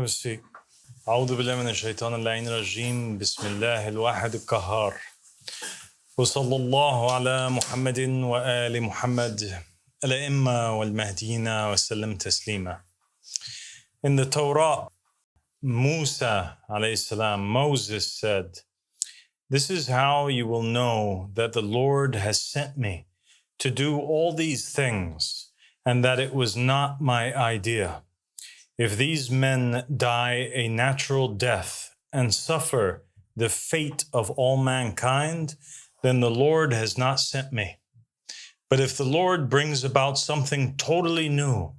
papacy. أعوذ بالله من الشيطان اللعين الرجيم. بسم الله الواحد القهار. وصلى الله على محمد وآل محمد الأئمة والمهديين وسلم تسليما. In the Torah, Musa alayhi salam, Moses said, "This is how you will know that the Lord has sent me to do all these things, and that it was not my idea. If these men die a natural death and suffer the fate of all mankind, then the Lord has not sent me. But if the Lord brings about something totally new,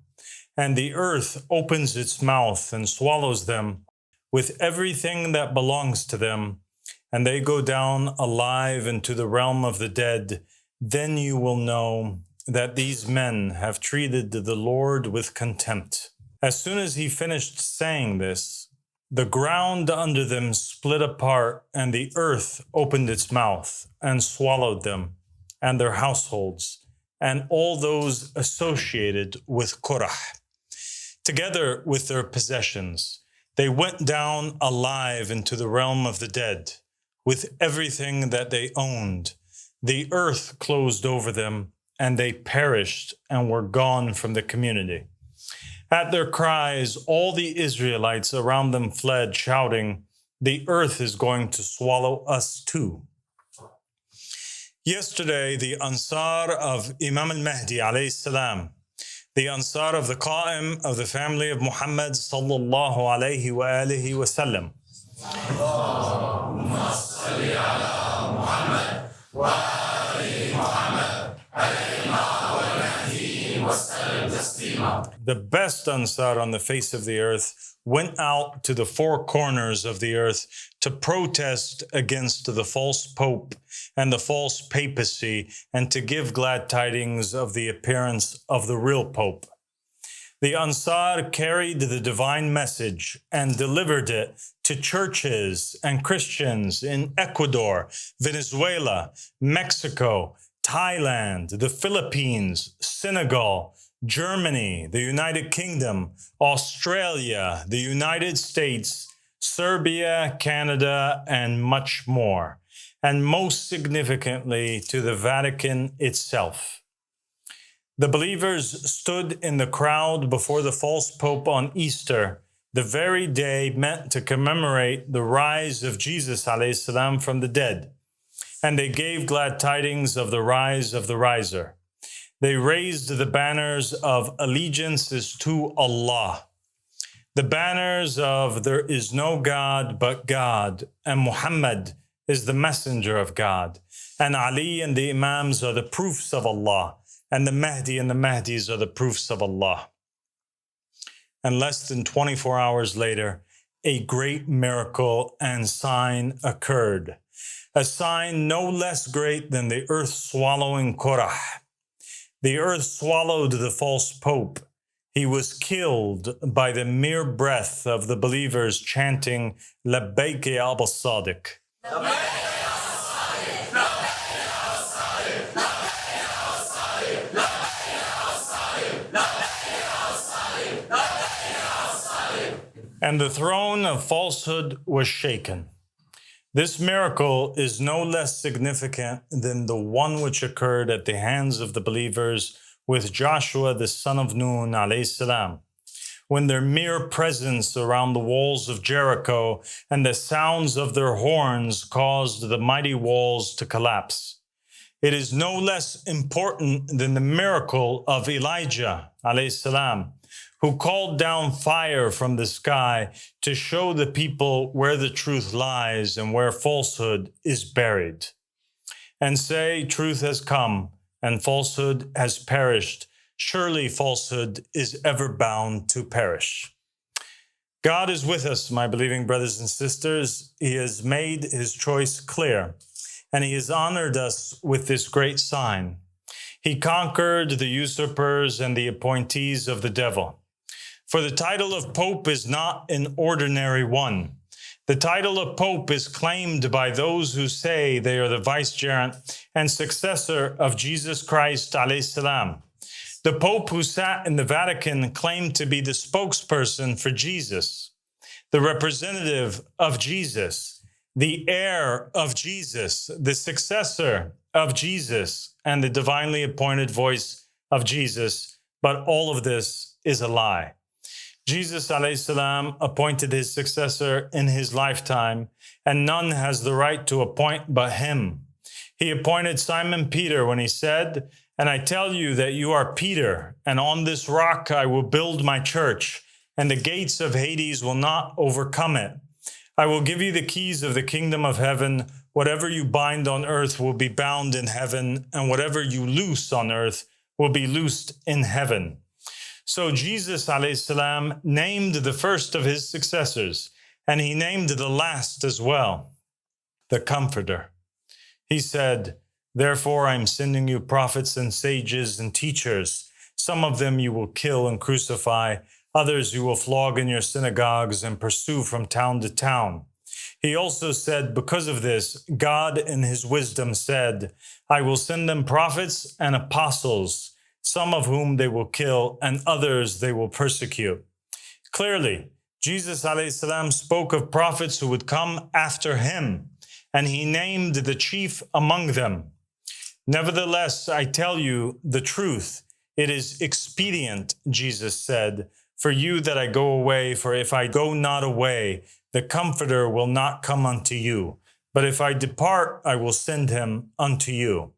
and the earth opens its mouth and swallows them with everything that belongs to them, and they go down alive into the realm of the dead, then you will know that these men have treated the Lord with contempt." As soon as he finished saying this, the ground under them split apart, and the earth opened its mouth and swallowed them and their households and all those associated with Korah, together with their possessions. They went down alive into the realm of the dead with everything that they owned. The earth closed over them, and they perished and were gone from the community. At their cries, all the Israelites around them fled, shouting, "The earth is going to swallow us too." Yesterday, the Ansar of Imam al-Mahdi alayhi salam, the Ansar of the Qa'im of the family of Muhammad sallallahu alayhi wa alihi wa sallam, Allahumma salli ala Muhammad wa ali Muhammad the best Ansar on the face of the earth went out to the four corners of the earth to protest against the false pope and the false papacy, and to give glad tidings of the appearance of the real pope. The Ansar carried the divine message and delivered it to churches and Christians in Ecuador, Venezuela, Mexico, Thailand, the Philippines, Senegal, Germany, the United Kingdom, Australia, the United States, Serbia, Canada, and much more, and most significantly to the Vatican itself. The believers stood in the crowd before the false pope on Easter, the very day meant to commemorate the rise of Jesus alayhi salam from the dead, and they gave glad tidings of the rise of the riser. They raised the banners of allegiances to Allah, the banners of there is no God but God, and Muhammad is the messenger of God, and Ali and the Imams are the proofs of Allah, and the Mahdi and the Mahdis are the proofs of Allah. And less than 24 hours later, a great miracle and sign occurred, a sign no less great than the earth swallowing Korah. The earth swallowed the false pope. He was killed by the mere breath of the believers chanting, "Labbaik ya Aba Al-Sadiq." And the throne of falsehood was shaken. This miracle is no less significant than the one which occurred at the hands of the believers with Joshua the son of Nun alayhi salam, when their mere presence around the walls of Jericho and the sounds of their horns caused the mighty walls to collapse. It is no less important than the miracle of Elijah alayhi salam, who called down fire from the sky to show the people where the truth lies and where falsehood is buried, and say, "Truth has come and falsehood has perished. Surely falsehood is ever bound to perish." God is with us, my believing brothers and sisters. He has made his choice clear, and he has honored us with this great sign. He conquered the usurpers and the appointees of the devil. For the title of Pope is not an ordinary one. The title of Pope is claimed by those who say they are the vicegerent and successor of Jesus Christ alayhi salam. The Pope who sat in the Vatican claimed to be the spokesperson for Jesus. the representative of Jesus, the heir of Jesus, the successor of Jesus, and the divinely appointed voice of Jesus. But all of this is a lie. Jesus ﷺ appointed his successor in his lifetime, and none has the right to appoint but him. He appointed Simon Peter when he said, "And I tell you that you are Peter, and on this rock I will build my church, and the gates of Hades will not overcome it. I will give you the keys of the kingdom of heaven. Whatever you bind on earth will be bound in heaven, and whatever you loose on earth will be loosed in heaven." So Jesus ﷺ named the first of his successors, and he named the last as well, the Comforter. He said, "Therefore I am sending you prophets and sages and teachers. Some of them you will kill and crucify, others you will flog in your synagogues and pursue from town to town." He also said, because of this, God in his wisdom said, "I will send them prophets and apostles, some of whom they will kill, and others they will persecute." Clearly, Jesus ﷺ spoke of prophets who would come after him, and he named the chief among them. "Nevertheless, I tell you the truth. It is expedient," Jesus said, "for you that I go away, for if I go not away, the Comforter will not come unto you. But if I depart, I will send him unto you."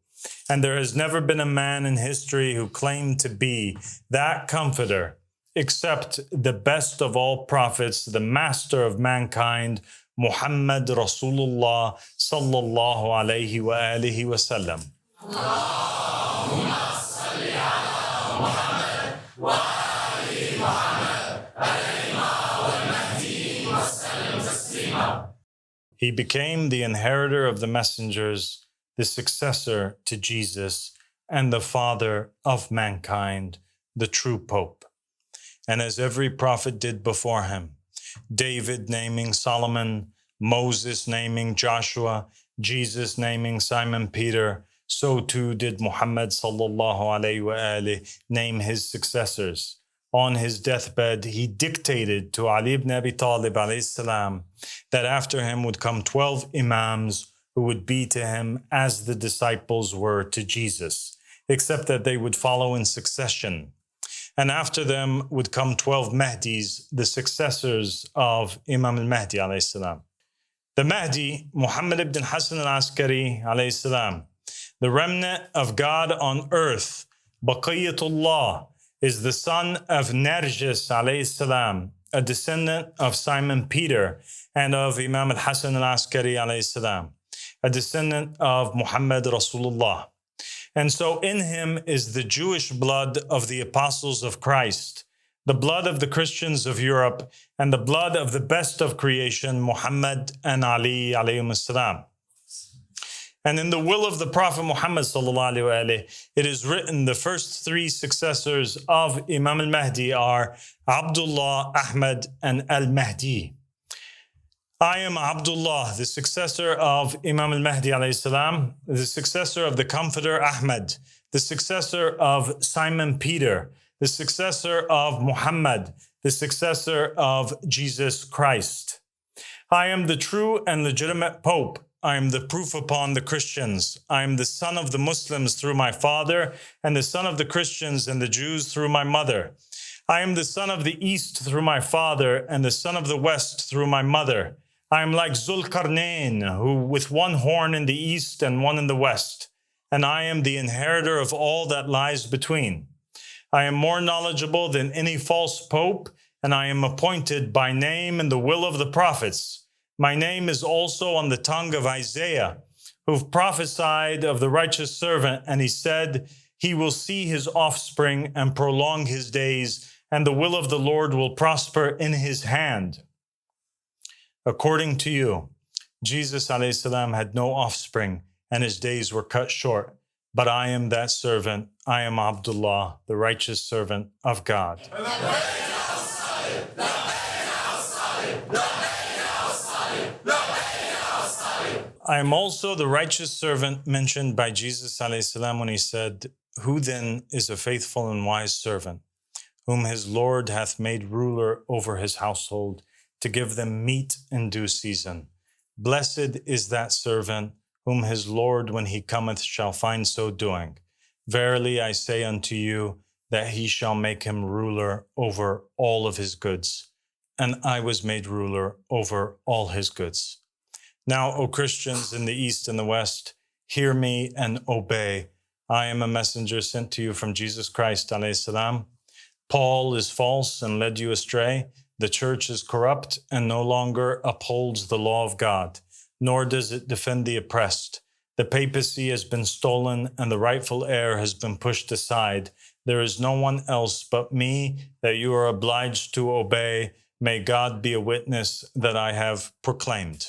And there has never been a man in history who claimed to be that Comforter, except the best of all prophets, the master of mankind, Muhammad Rasulullah sallallahu alayhi wa alihi wa sallam. Allahumma salli ala Muhammad wa ali Muhammad alayhi wa Mahdi wa sallam taslima. He became the inheritor of the messengers, the successor to Jesus, and the father of mankind, the true Pope. And as every prophet did before him, David naming Solomon, Moses naming Joshua, Jesus naming Simon Peter, so too did Muhammad sallallahu alayhi wa alihi name his successors. On his deathbed, he dictated to Ali ibn Abi Talib alayhi salam that after him would come 12 imams who would be to him as the disciples were to Jesus, except that they would follow in succession. And after them would come 12 Mahdis, the successors of Imam al-Mahdi alayhi salam. The Mahdi, Muhammad ibn Hassan al-Askari alayhi salam, the remnant of God on earth, Baqiyatullah, is the son of Narjis alayhi salam, a descendant of Simon Peter and of Imam al-Hassan al-Askari alayhi salam, a descendant of Muhammad Rasulullah. And so in him is the Jewish blood of the apostles of Christ, the blood of the Christians of Europe, and the blood of the best of creation, Muhammad and Ali alayhim salam. And in the will of the Prophet Muhammad sallallahu alayhi wa alayhi, it is written the first three successors of Imam al-Mahdi are Abdullah, Ahmad, and al-Mahdi. I am Abdullah, the successor of Imam al-Mahdi alayhi salam, the successor of the Comforter Ahmad, the successor of Simon Peter, the successor of Muhammad, the successor of Jesus Christ. I am the true and legitimate Pope. I am the proof upon the Christians. I am the son of the Muslims through my father, and the son of the Christians and the Jews through my mother. I am the son of the East through my father, and the son of the West through my mother. I am like Zulkarnain, who with one horn in the east and one in the west, and I am the inheritor of all that lies between. I am more knowledgeable than any false pope, and I am appointed by name in the will of the prophets. My name is also on the tongue of Isaiah, who prophesied of the righteous servant, and he said, he will see his offspring and prolong his days, and the will of the Lord will prosper in his hand. According to you, Jesus alayhi salam had no offspring, and his days were cut short. But I am that servant. I am Abdullah, the righteous servant of God. I am also the righteous servant mentioned by Jesus alayhi salam when he said, who then is a faithful and wise servant, whom his Lord hath made ruler over his household, to give them meat in due season. Blessed is that servant whom his Lord, when he cometh, shall find so doing. Verily I say unto you, that he shall make him ruler over all of his goods. And I was made ruler over all his goods. Now, O Christians in the East and the West, hear me and obey. I am a messenger sent to you from Jesus Christ, alayhi salam. Paul is false and led you astray. The church is corrupt and no longer upholds the law of God, nor does it defend the oppressed. The papacy has been stolen and the rightful heir has been pushed aside. There is no one else but me that you are obliged to obey. May God be a witness that I have proclaimed.